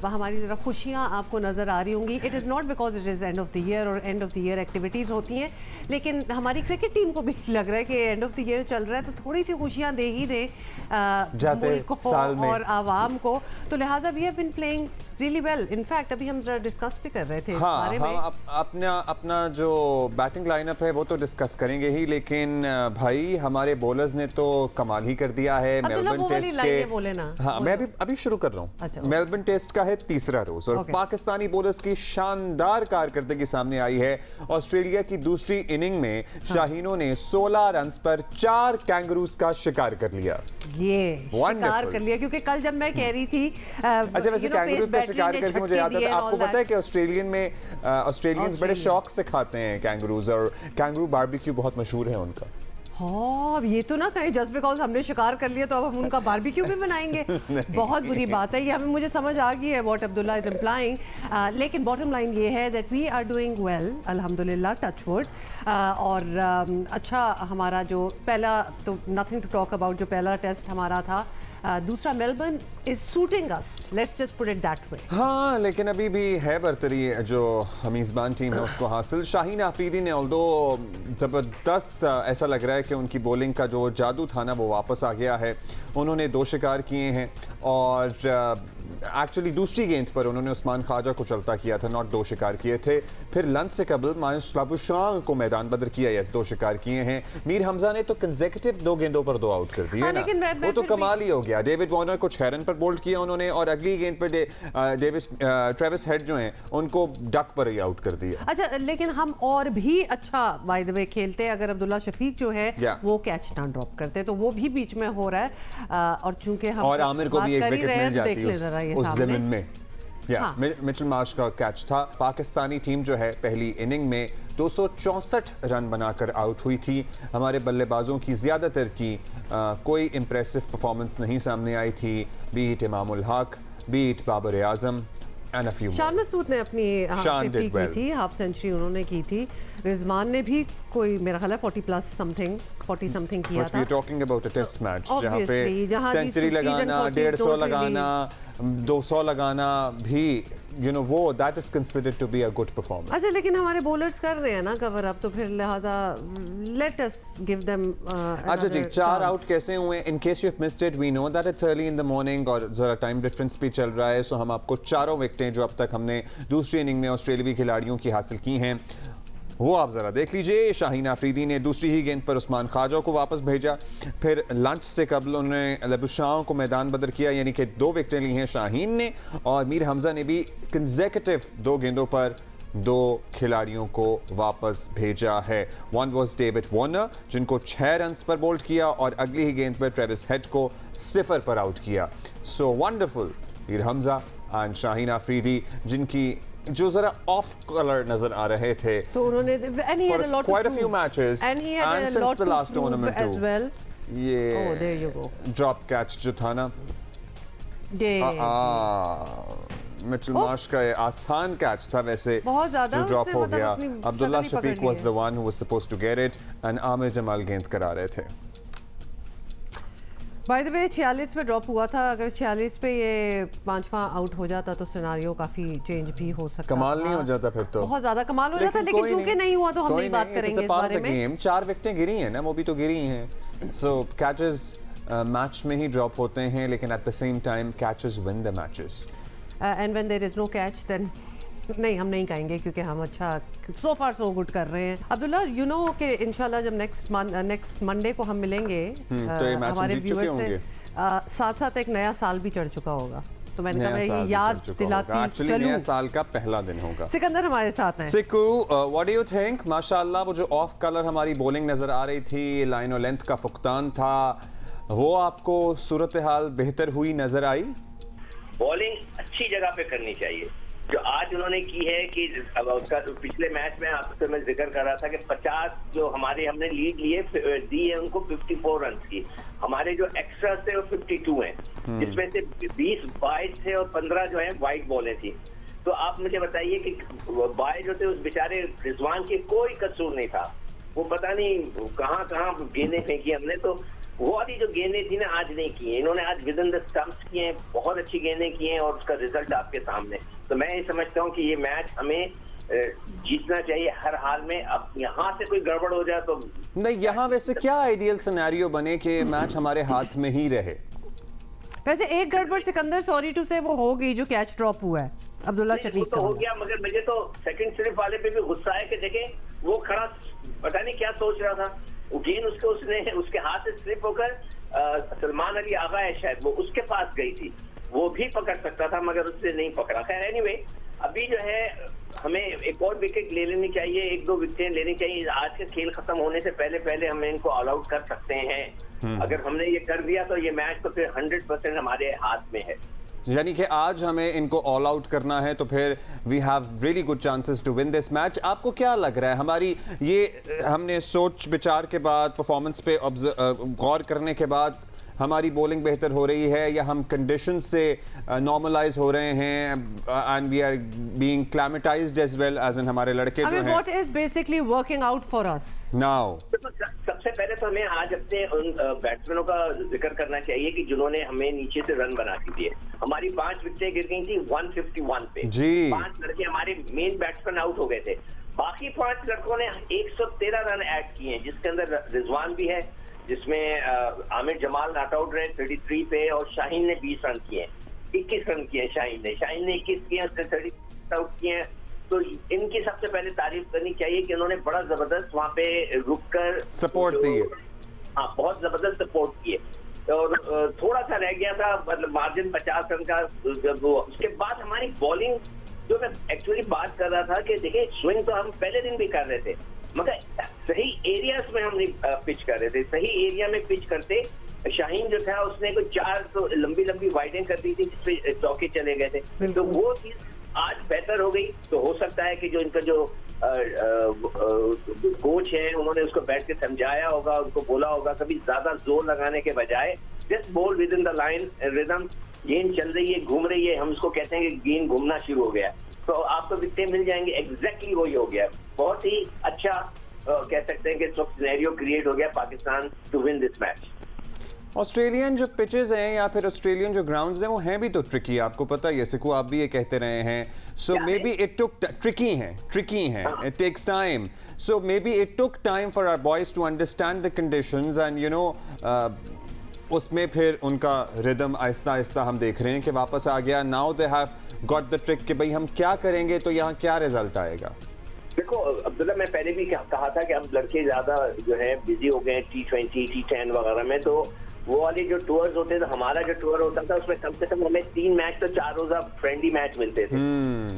हमारी ज़रा खुशियाँ आपको नज़र आ रही होंगी। It is not because it is end of the year और end of the year activities होती हैं, लेकिन हमारी क्रिकेट टीम को भी लग रहा है कि एंड ऑफ द ईयर चल रहा है, तो थोड़ी सी खुशियाँ दे ही दें मुल्क को और आवाम को। तो लिहाजा we have been playing really well. In fact अभी हम जरा डिस्कस भी कर रहे थे इस बारे में। अपना जो बैटिंग लाइनअप है वो तो डिस्कस करेंगे ही, लेकिन भाई हमारे बॉलर्स ने तो कमाल ही कर दिया है। मेलबर्न टेस्ट के हाँ मैं अभी शुरू कर रहा हूँ। अच्छा, मेलबर्न टेस्ट का है तीसरा रोज और पाकिस्तानी बॉलर्स की शानदार कारकर्दगी सामने आई है। ऑस्ट्रेलिया की दूसरी इनिंग में शाहीनों ने 16 रन पर 4 कैंगरूज का शिकार कर लिया। ये शिकार कर लिया, क्योंकि कल जब मैं कह रही थी अच्छा वैसे कैंगरूज का शिकार करके मुझे याद आता है, आपको पता है कि ऑस्ट्रेलियंस बड़े शौक से खाते हैं कैंगरूज, और कैंगरू बारबेक्यू बहुत मशहूर है उनका। हाँ, ये तो ना कहीं जस्ट बिकॉज हमने शिकार कर लिया तो अब हम उनका बारबेक्यू भी बनाएंगे। बहुत बुरी बात है ये, हमें मुझे समझ आ गई है व्हाट अब्दुल्ला इज इम्प्लाइंग, लेकिन बॉटम लाइन ये है that we are doing well अल्हम्दुलिल्लाह, टच वुड। और अच्छा हमारा जो पहला तो नथिंग टू टॉक अबाउट, जो पहला टेस्ट हमारा था, दूसरा Melbourne is suiting us, let's just put it that way. हाँ, लेकिन अभी भी है बरतरी जो मेज़बान टीम है उसको हासिल। शाहीन आफरीदी ने ऑल्दो ज़बरदस्त, ऐसा लग रहा है कि उनकी बॉलिंग का जो जादू था ना वो वापस आ गया है। उन्होंने 2 शिकार किए हैं और एक्चुअली दूसरी गेंद पर उन्होंने उस्मान ख्वाजा को चलता किया था, नॉट 2 शिकार किए थे। फिर लंच से कबल मानस लाबुशान को मैदान बदर किया, यस 2 शिकार किए हैं। मीर हमजा ने तो कंसेक्यूटिव 2 गेंदों पर 2 आउट कर दिए ना, वो तो कमाल ही हो गया। डेविड वार्नर को 6 रन पर बोल्ड किया उन्होंने और अगली गेंद पर ट्रेविस हेड जो हैं उनको डक पर ही आउट कर दिया। अच्छा, लेकिन हम और भी अच्छा बाय द वे खेलते अगर अब्दुल्ला शफीक जो है वो कैच ना ड्रॉप करते, तो वो भी बीच में हो रहा है। और चूंकि हम और आमिर को भी एक विकेट मिल जाती है उस जमीन में। मिचेल मार्श का कैच था। पाकिस्तानी टीम जो है पहली इनिंग में 264 रन बनाकर आउट हुई थी। हमारे बल्लेबाजों की ज़्यादातर की कोई इम्प्रेसिव परफॉर्मेंस नहीं सामने आई थी, beat Imamul Haq, beat Babar Azam and a few. Shan Masood ने अपनी 50 की थी, हाफ सेंचुरी उन्होंने की थी। रिजवान ने भी कोई मेरा ख्याल है 40 समथिंग किया था। But we're talking about a test match जहाँ पे सेंचुरी लगाना, 150 लगाना, 200 लगाना भी, you know, वो that is considered to be a good performance. अच्छा, लेकिन हमारे बॉलर्स कर रहे हैं ना कवर अप, तो फिर लिहाजा let us give them अच्छा जी, 4 आउट कैसे हुए? In case you've missed it, we know that it's early in the morning और जरा टाइम डिफरेंस भी चल रहा है, सो हम आपको 4 विकेटें जो अब तक हमने दूसरी इनिंग में ऑस्ट्रेलियावी खिलाड़ियों की हासिल की हैं वो आप जरा देख लीजिए। शाहीन आफरीदी ने दूसरी ही गेंद पर उस्मान ख्वाजा को वापस भेजा। फिर लंच से कबल उन्होंने लबुशान को मैदान बदर किया, यानी कि 2 विकेटें ली हैं शाहीन ने, और मीर हमजा ने भी कंसेक्यूटिव 2 गेंदों पर 2 खिलाड़ियों को वापस भेजा है। वन वॉज डेविड वार्नर जिनको 6 रन पर बोल्ड किया और अगली ही गेंद पर ट्रेविस हेड को 0 पर आउट किया। So wonderful Mir Hamza and Shaheen Afridi, जिनकी जो जरा ऑफ कलर नजर आ रहे थे, तो उन्होंने quite a few matches and since the last tournament as well. ये there you go. Drop catch जो था ना, मिचेल मार्श का आसान कैच था वैसे बहुत ज्यादा जो ड्रॉप हो गया। Abdullah Shafiq was the one who was supposed to get it and Aamir Jamal गेंद करा रहे थे। बाय द वे 46 पे ड्रॉप हुआ था, अगर 46 पे ये 5वां आउट हो जाता तो सिनारियो काफी चेंज भी हो सकता। कमाल नहीं हो जाता फिर तो, बहुत ज्यादा कमाल हो जाता, लेकिन क्योंकि नहीं हुआ तो हम नहीं बात करेंगे इस बारे में। 4 विकेटें गिरी हैं ना, वो भी तो गिरी हैं। सो कैचेस मैच में ही ड्रॉप होते हैं, लेकिन at the same time catches win the matches and when there is no catch then नहीं, हम नहीं कहेंगे क्योंकि हम अच्छा सो फार सो गुड कर रहे हैं। अब्दुल्ला, यू नो कि इंशाल्लाह जब नेक्स्ट मंडे को हम मिलेंगे तो हमारे व्यूअर्स से, साथ साथ एक नया साल भी चढ़ चुका होगा, तो मैंने कहा मैं याद दिलाती चलूं। नया साल का पहला दिन होगा। सिकंदर हमारे साथ हैं। Siku, what do you think? माशाल्लाह, वो जो ऑफ कलर हमारी बॉलिंग नजर आ रही थी, लाइन और लेंथ का फुकतान था, वो आपको सूरत हाल बेहतर हुई नजर आई? बॉलिंग अच्छी जगह पे करनी चाहिए जो आज उन्होंने की है कि अब उसका पिछले मैच में आपसे मैं जिक्र कर रहा था कि 50 जो हमारे हमने लीड लिए दी है उनको 54 रन की, हमारे जो एक्स्ट्रा थे वो 52 हैं, जिसमें से 20 22 थे और 15 जो है वाइट बॉलें थी। तो आप मुझे बताइए कि बाय जो थे उस बेचारे रिजवान के कोई कसूर नहीं था, वो पता नहीं कहाँ गेंदें फेंकी हमने, तो वो वाली जो गेंदें थी ना आज नहीं की हैं इन्होंने, आज विद इन द स्टंप्स की हैं, बहुत अच्छी गेंदें की हैं और उसका रिजल्ट आपके सामने। तो मैं ये समझता हूँ कि ये मैच हमें जीतना चाहिए हर हाल में। अब यहाँ से कोई गड़बड़ हो जाए तो नहीं, यहाँ वैसे क्या आइडियल सिनेरियो बने कि मैच हमारे हाथ में ही रहे? वैसे एक गड़बड़ सिकंदर सॉरी टू से वो हो गई जो कैच ड्रॉप हुआ है अब्दुल्ला शफीक तो हो गया, मगर मुझे तो सेकंड स्लिप वाले पे भी गुस्सा है कि देखे वो खड़ा पता नहीं क्या सोच रहा था, गेंद उसके हाथ से स्लिप होकर सलमान अली आगा है शायद वो उसके पास गई थी, वो भी पकड़ सकता था मगर उसने नहीं पकड़ा। खैर एनीवे अभी जो है हमें एक और विकेट ले लेनी चाहिए, 1-2 विकेट लेनी चाहिए। आज का खेल खत्म होने से पहले हम इनको ऑल आउट कर सकते हैं। अगर हमने ये कर दिया तो ये मैच तो फिर 100% हमारे हाथ में है। यानी कि आज हमें इनको ऑल आउट करना है तो फिर we have really good chances to win this match. आपको क्या लग रहा है, हमारी ये हमने सोच विचार के बाद परफॉर्मेंस पे गौर करने के बाद हमारी बॉलिंग बेहतर हो रही है या हम कंडीशन से नॉर्मलाइज हो रहे हैं and we are being climatised as well as इन हमारे लड़के जो हैं? What is basically working out for us now? सबसे पहले तो हमें आज अपने उन बैट्समैनों का जिक्र करना चाहिए कि जिन्होंने हमें नीचे से रन बना के दिए। हमारी 5 विकेटें गिर गई थी 151 पे जी। 5 लड़के हमारे मेन बैट्समैन आउट हो गए थे, बाकी 5 लड़कों ने 113 रन ऐड किए हैं जिसके अंदर रिजवान भी है, जिसमें आमिर जमाल नॉट आउट रहे 33 पे और शाहीन ने 20 रन किए हैं, 21 रन किए शाहीन ने 21 किए, उसने 30 आउट किए हैं। तो इनकी सबसे पहले तारीफ करनी चाहिए कि उन्होंने बड़ा जबरदस्त वहां पे रुककर सपोर्ट दिए। हाँ बहुत जबरदस्त सपोर्ट किए और थोड़ा सा रह गया था मतलब मार्जिन 50 रन का जब वो उसके बाद हमारी बॉलिंग जो मैं एक्चुअली बात कर रहा था कि देखिए स्विंग तो हम पहले दिन भी कर रहे थे मगर सही एरियाज में हम नहीं पिच कर रहे थे। सही एरिया में पिच करते शाहीन जो था उसने कोई 4 तो लंबी वाइडिंग कर दी थी जिसपे चौके चले गए थे, तो वो चीज आज बेहतर हो गई। तो हो सकता है कि जो इनका जो कोच है उन्होंने उसको बैठ के समझाया होगा, उनको बोला होगा कभी ज्यादा जोर लगाने के बजाय just ball with in the line rhythm, गेंद चल रही है घूम रही है, हम उसको कहते हैं कि गेंद घूमना शुरू हो गया तो आपको विकेट मिल जाएंगे। एग्जैक्टली वही हो गया, बहुत ही अच्छा कह सकते हैं कि सिनेरियो क्रिएट हो गया Pakistan to win this match. Australian जो पिचेस हैं या फिर ऑस्ट्रेलियन जो ग्राउंड्स हैं वो हैं भी तो ट्रिकी, आपको पता ही है सिकू, आप भी ये कहते रहे हैं। So maybe it took tricky हैं it takes time, so maybe it took time for our boys to understand the conditions and you know उसमें फिर उनका रिदम आहिस्ता आहिस्ता हम देख रहे हैं कि वापस आ गया। Now they have got the trick कि भाई हम क्या करेंगे तो यहाँ क्या रिजल्ट आएगा। देखो अब्दुल्ला, मैं पहले भी कहा था कि हम लड़के ज्यादा जो है बिजी हो गए T20 T10 वगैरह में, तो वो वाले जो टूर्स होते थे, हमारा जो टूर होता था उसमें कम से कम हमें 3 मैच तो 4 रोजा फ्रेंडली मैच मिलते थे।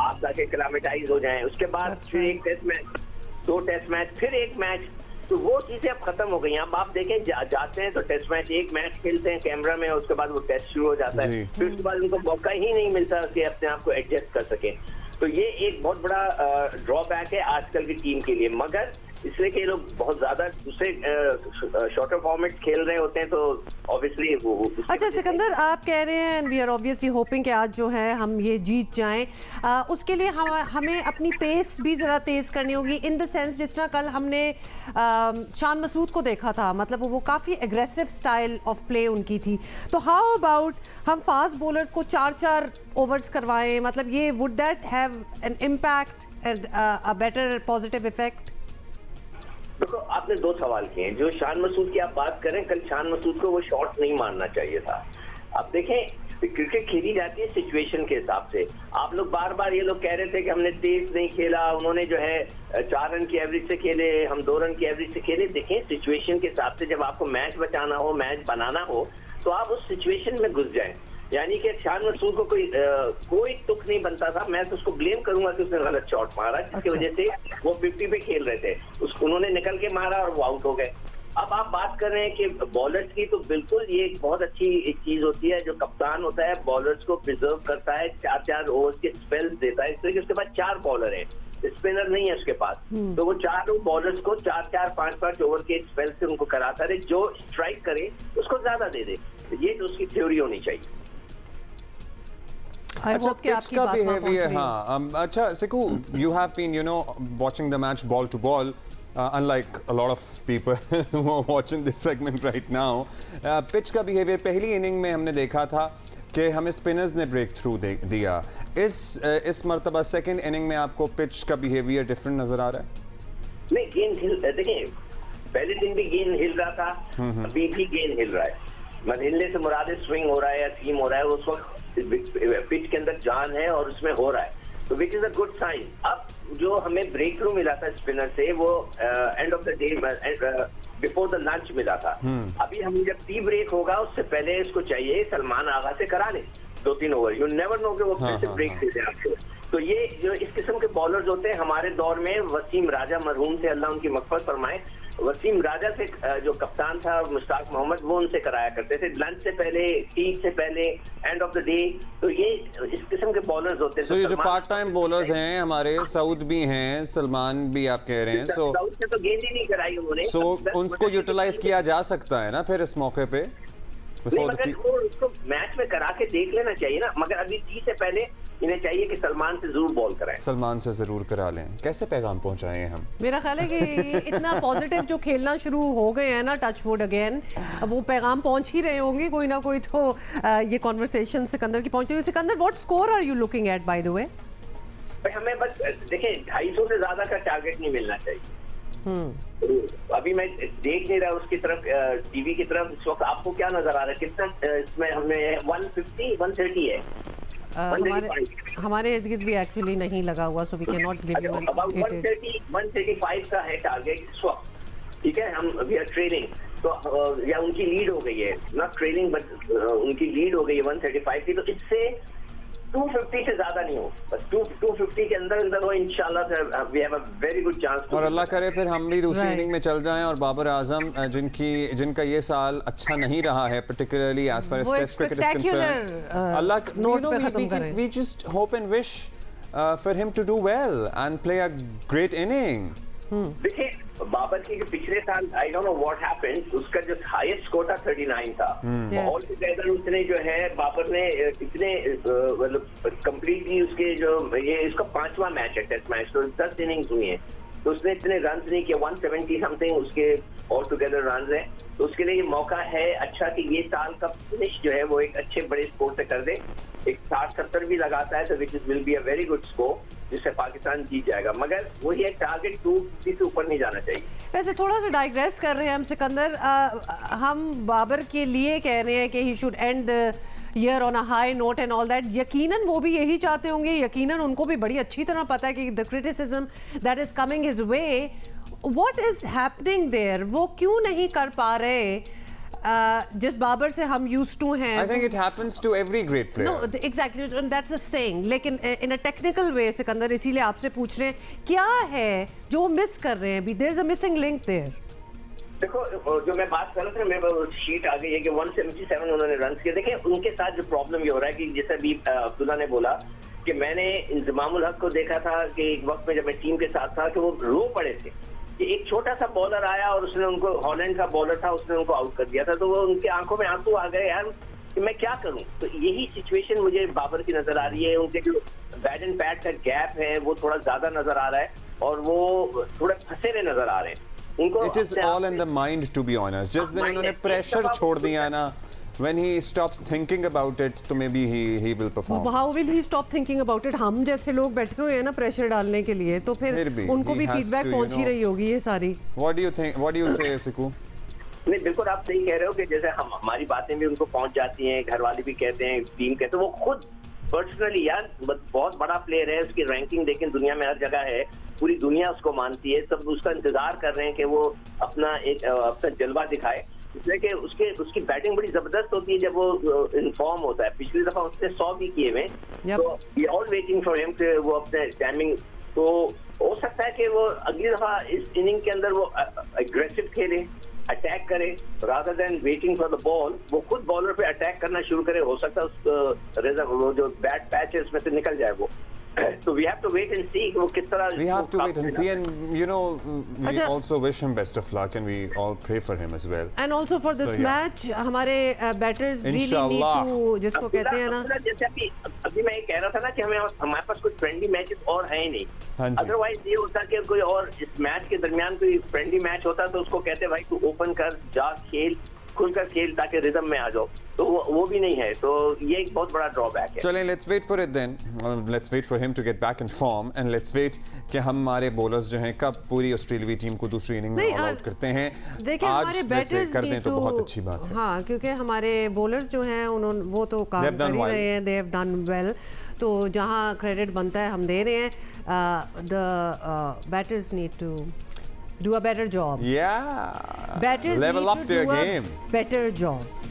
आप जाके क्लाइमेटाइज हो जाएं, उसके बाद फिर एक टेस्ट मैच, 2 टेस्ट मैच, फिर एक मैच, तो वो चीजें अब खत्म हो गई। अब आप देखें जाते हैं तो टेस्ट मैच 1 मैच खेलते हैं कैमरा में, उसके बाद वो टेस्ट शुरू हो जाता है, फिर उसके बाद उनको मौका ही नहीं मिलता कि अपने आप को एडजस्ट कर सके। तो ये एक बहुत बड़ा ड्रॉबैक है आजकल की टीम के लिए, मगर इसलिए कि लोग बहुत ज्यादा दूसरे शॉर्टर फॉर्मेट खेल रहे होते हैं तो ऑब्वियसली वो। अच्छा सिकंदर, आप कह रहे हैं वी आर ऑब्वियसली होपिंग कि आज जो है हम ये जीत जाएं, उसके लिए हमें अपनी पेस भी ज़रा तेज़ करनी होगी इन द सेंस जिस तरह कल हमने शान मसूद को देखा था, मतलब वो काफ़ी एग्रेसिव स्टाइल ऑफ प्ले उनकी थी। तो हाउ अबाउट हम फास्ट बॉलर्स को 4-4 ओवर्स करवाएं, मतलब ये would that have an impact and a better positive effect? देखो आपने 2 सवाल किए हैं। जो शान मसूद की आप बात करें, कल शान मसूद को वो शॉट नहीं मारना चाहिए था। अब देखें क्रिकेट खेली जाती है सिचुएशन के हिसाब से। आप लोग बार बार ये लोग कह रहे थे कि हमने तेज नहीं खेला, उन्होंने जो है 4 रन की एवरेज से खेले, हम 2 रन की एवरेज से खेले। देखें सिचुएशन के हिसाब से जब आपको मैच बचाना हो, मैच बनाना हो, तो आप उस सिचुएशन में घुस जाएं। यानी कि शान मसूद को कोई तुक नहीं बनता था। मैं तो उसको ब्लेम करूंगा कि उसने गलत शॉट मारा जिसकी वजह से वो 50 पे खेल रहे थे, उन्होंने निकल के मारा और वो आउट हो गए। अब आप बात कर रहे हैं कि बॉलर्स की, तो बिल्कुल ये एक बहुत अच्छी एक चीज होती है। जो कप्तान होता है बॉलर्स को प्रिजर्व करता है, 4-4 ओवर्स के स्पेल्स देता है, इसलिए उसके पास 4 बॉलर है, स्पिनर नहीं है उसके पास, तो वो 4 बॉलर्स को 4-4 5-5 ओवर के स्पेल से उनको कराता रहे, जो स्ट्राइक करे उसको ज्यादा दे दे। ये तो उसकी थ्योरी होनी चाहिए। अच्छा, पिच का बिहेवियर, हाँ। अच्छा Siku, you have been you know watching the match ball to ball, unlike a lot of people who are watching this segment right now, pitch का बिहेवियर पहली इनिंग में हमने देखा था कि हमें स्पिनर्स ने ब्रेक थ्रू दिया। इस मर्तबा सेकंड इनिंग में आपको पिच का बिहेवियर डिफरेंट नजर आ रहा है? नहीं, गेंद हिल, देखिए पहले दिन भी गेंद हिल रहा था, अभी भी गेंद हिल रहा है। मतलब हिलने से मुराद स्विंग हो रहा है या सीम हो रहा है, उस वक्त पिच के अंदर जान है और उसमें हो रहा है, तो which is a good sign. अब जो हमें ब्रेक थ्रू मिला था स्पिनर से, वो and of the day before the lunch मिला था। अभी हम जब टी ब्रेक होगा उससे पहले इसको चाहिए सलमान आगा से करा ले 2-3 ओवर। यू नेवर नो कि वो फिर से ब्रेक दे दे आपको। तो ये जो इस किस्म के बॉलर्स होते हैं हमारे दौर में, वसीम राजा मरहूम थे, अल्लाह उनकी मग़फ़िरत फरमाए, वसीम राजा से जो कप्तान था मुश्ताक मोहम्मद, वो उनसे कराया करते थे लंच से पहले, टी से पहले, एंड ऑफ द डे। तो ये इस किस्म के बॉलर्स होते हैं। ये जो पार्ट टाइम बॉलर्स हैं हमारे, सऊद भी हैं, सलमान भी आप कह रहे हैं, सऊद से तो गेंद ही नहीं कराई उन्होंने। उनको यूटिलाइज किया जा सकता है ना फिर इस मौके पे? मगर वो उसको मैच में करा के देख लेना चाहिए ना। मगर अभी टी से पहले इन्हें चाहिए कि सलमान से जरूर बॉल कराएं। सलमान से जरूर करा लें। कैसे पैगाम पहुंचाएं हम? मेरा ख्याल है कि इतना पॉजिटिव जो खेलना शुरू हो गए हैं ना, टच वुड अगेन, वो पैगाम पहुंच ही रहे होंगे कोई ना कोई। तो ये कॉन्वर्सेशन सिकंदर की पहुंची हुई। Sikandar, what score are you looking at by the way? हमें बस देखिए 250 से ज्यादा का टारगेट नहीं मिलना चाहिए। अभी मैं देख नहीं रहा उसकी तरफ, टीवी की तरफ। इस वक्त आपको क्या नजर आ रहा है? कितना इसमें हमें 150 130 है? हमारे इर्द गिर्द भी एक्चुअली नहीं लगा हुआ, so we can not give you 135 का है टारगेट इस वक्त। ठीक है, हम वी आर ट्रेलिंग, तो या उनकी लीड हो गई है, नॉट ट्रेलिंग बट उनकी लीड हो गई है 135 की। तो इससे 250 से ज्यादा नहीं हो, बस 250 के अंदर हो इंशाल्लाह। We have a very good chance. और अल्लाह करे फिर हम भी दूसरी इनिंग में चल जाएं और बाबर आजम जिनका ये साल अच्छा नहीं रहा है, particularly as far as test cricket is concerned, अल्लाह नोट पे खत्म करें। We just hope and wish for him to do well and play a great inning. देखिए बाबर के पिछले साल I don't know what happened, उसका जो हाईएस्ट स्कोर था 39 था। ऑल टुगेदर उसने जो है, बाबर ने इतने मतलब कंप्लीटली उसके जो ये इसका 5वां मैच है टेस्ट मैच, तो 10 इनिंग्स हुई हैं, तो उसने इतने रन नहीं किया, 170 समथिंग उसके ऑल टुगेदर रन है। तो उसके लिए ये मौका है अच्छा कि ये साल का फिनिश जो है वो एक अच्छे बड़े स्कोर से कर दे। एक 60-70 भी लगाता है तो which will be a very good score, जिससे पाकिस्तान जीत जाएगा। मगर वही है टारगेट 250 से ऊपर नहीं जाना चाहिए। वैसे थोड़ा सा डाइग्रेस कर रहे हैं हम सिकंदर, हम बाबर के लिए कह रहे हैं कि he should and the year on a high note and all that. यकीनन वो भी यही चाहते होंगे, यकीनन उनको भी बड़ी अच्छी तरह पता है कि the criticism that is coming his way, what is happening there, वो क्यों नहीं कर पा रहे जिस बाबर से हम यूज्ड टू हैं। I think it happens to every great player. No, exactly, that's the saying. लेकिन in a technical way Sikandar, इसीलिए आपसे पूछ रहे हैं क्या है जो वो मिस कर रहे हैं अभी? There is a missing link there. देखो जो मैं बात कर रहा था, मेरे पास शीट आ गई है कि 177 उन्होंने रन किए। देखिए उनके साथ जो प्रॉब्लम ये हो रहा है कि जैसे अभी अब्दुल्ला ने बोला कि मैंने इंजमामुल हक को देखा था कि एक वक्त में जब मैं टीम के साथ था कि वो रो पड़े थे कि एक छोटा सा बॉलर आया और उसने उनको, हॉलैंड का बॉलर था, उसने उनको आउट कर दिया था, तो वो उनके आंखों में आंसू आ गए यार कि मैं क्या करूं। तो यही सिचुएशन मुझे बाबर की नजर आ रही है। उनके जो बैट एंड पैड का गैप है वो थोड़ा ज्यादा नजर आ रहा है और वो थोड़े फंसे हुए नजर आ रहे हैं उनको। It is all in the mind, to be honest. जिस दिन इन्होंने प्रेशर छोड़ दिया ना, when he stops thinking about it, तो maybe he will perform. How will he stop thinking about it? हम जैसे लोग बैठे हुए हैं ना प्रेशर डालने के लिए, तो फिर उनको भी फीडबैक पहुंच ही रही होगी ये सारी। What do you think? What do you say, Siku? नहीं बिल्कुल आप सही कह रहे हो कि जैसे हमारी बातें भी उनको पहुंच जाती हैं, घर वाले भी कहते हैं, टीम कहते हैं, वो खुद पर्सनली यार बहुत बड़ा प्लेयर है, उसकी रैंकिंग देखें दुनिया में हर जगह है, पूरी दुनिया उसको मानती है, सब उसका इंतजार कर रहे हैं कि वो अपना जलवा दिखाए। इसलिए कि उसकी बैटिंग बड़ी जबरदस्त होती है जब वो इन्फॉर्म होता है। पिछली दफा उसने 100 भी किए हुए, तो we all waiting for him कि वो अपने टाइमिंग, तो हो सकता है कि वो अगली दफा इस इनिंग के अंदर वो अग्रेसिव खेले, अटैक करे, rather than waiting for the ball, वो खुद बॉलर पे अटैक करना शुरू करे। हो सकता है वो जो बैट पैच है उसमें से निकल जाए वो। So we have to wait and see वो किस तरह We have to wait and see, and we अच्छा। also wish him best of luck, and we all pray for him as well. And also for this So, yeah. Match हमारे batters really need इंशाल्लाह। To, जिसको कहते हैं ना, जैसे अभी मैं ये कह रहा था ना कि हमारे पास कुछ फ्रेंडली मैचेस और हैं ही नहीं। हाँ जी। अदरवाइज ये होता कि कोई और इस मैच के दरमियान कोई फ्रेंडली मैच होता तो उसको कहते भाई तू ओपन कर, जा खेल, खुलकर खेल ताकि रिदम में आ जाओ, तो वो भी नहीं है, तो ये एक बहुत बड़ा ड्रॉबैक है। चलें, let's wait for it then. Let's wait for him to get back in form, and let's wait कि हमारे बॉलर्स जो हैं कब पूरी ऑस्ट्रेलियावी टीम को दूसरी इनिंग में नहीं, ऑल आउट करते हैं। देखिए आज हमारे वैसे बैटर्स कर दें तो बहुत अच्छी बात है। हाँ, क्योंकि हमारे बॉलर्स जो हैं उन्होंने वो तो काम They've कर done ही well. रहे हैं, दे हैव डन वेल, तो जहाँ क्रेडिट बनता है हम दे रहे हैं। The batters need to do a better job. Yeah. Batters Level need up to their do game. a better job.